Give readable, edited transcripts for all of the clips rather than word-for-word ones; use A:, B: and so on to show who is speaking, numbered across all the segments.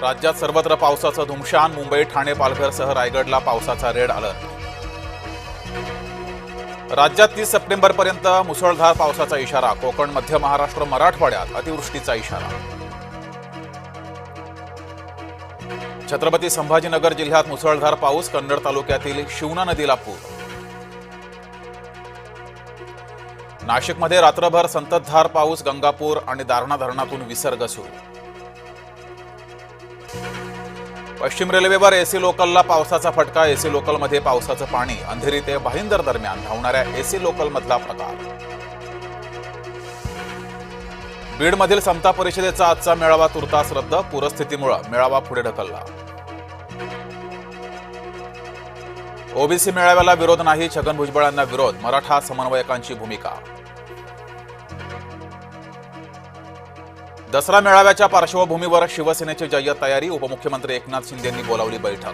A: राज्यात सर्वत्र पावसाचं धुमशान. मुंबई, ठाणे, पालघरसह रायगडला पावसाचा रेड अलर्ट. राज्यात 30 सप्टेंबरपर्यंत मुसळधार पावसाचा इशारा. कोकण, मध्य महाराष्ट्र, मराठवाड्यात अतिवृष्टीचा इशारा. छत्रपती संभाजीनगर जिल्ह्यात मुसळधार पाऊस. कन्नड तालुक्यातील शिवना नदीला पूर. नाशिकमध्ये रात्रभर संततधार पाऊस. गंगापूर आणि दारणा धरणातून विसर्ग सुरू. पश्चिम रेल्वेवर एसी लोकलला पावसाचा फटका. एसी लोकलमध्ये पावसाचं पाणी. अंधेरी ते भाईंदर दरम्यान धावणाऱ्या एसी लोकलमधला प्रकार. बीडमधील समता परिषदेचा आजचा मेळावा तुर्तास रद्द. पूरस्थितीमुळे मेळावा पुढे ढकलला. ओबीसी मेळाव्याला विरोध नाही. छगन भुजबळांना विरोध. मराठा समन्वयकांची भूमिका. दसरा मेळाव्याच्या पार्श्वभूमीवर शिवसेनेची जय्यत तयारी. उपमुख्यमंत्री एकनाथ शिंदेंनी बोलावली बैठक.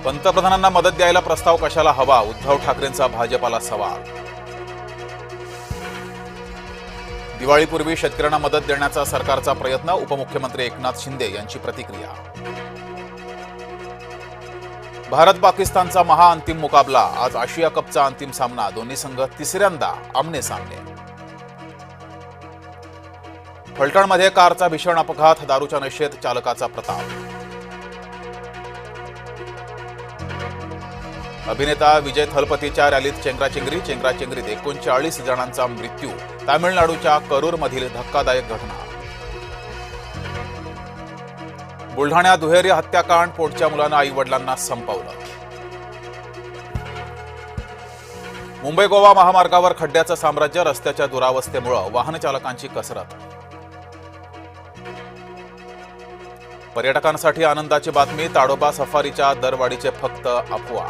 A: पंतप्रधानांना मदत द्यायला प्रस्ताव कशाला हवा? उद्धव ठाकरेंचा भाजपाला सवाल. दिवाळीपूर्वी शेतकऱ्यांना मदत देण्याचा सरकारचा प्रयत्न. उपमुख्यमंत्री एकनाथ शिंदे यांची प्रतिक्रिया. भारत पाकिस्तानचा महाअंतिम मुकाबला. आज आशिया कपचा अंतिम सामना. दोन्ही संघ तिसऱ्यांदा आमने सामने. फलटणमध्ये कारचा भीषण अपघात. दारूच्या नशेत चालकाचा प्रताप. अभिनेता विजय थलपतीच्या रॅलीत चेंगराचेंगरी. चेंगराचेंगरीत 39 जणांचा मृत्यू. तामिळनाडूच्या करूरमधील धक्कादायक घटना. बुलढाण्यात दुहेरी हत्याकांड. पोटच्या मुलानं आई वडिलांना संपवलं. मुंबई गोवा महामार्गावर खड्ड्याचं साम्राज्य. रस्त्याच्या दुरावस्थेमुळे वाहन चालकांची कसरत. पर्यटकांसाठी आनंदाची बातमी. ताडोबा सफारीच्या दरवाढीचे फक्त अफवा.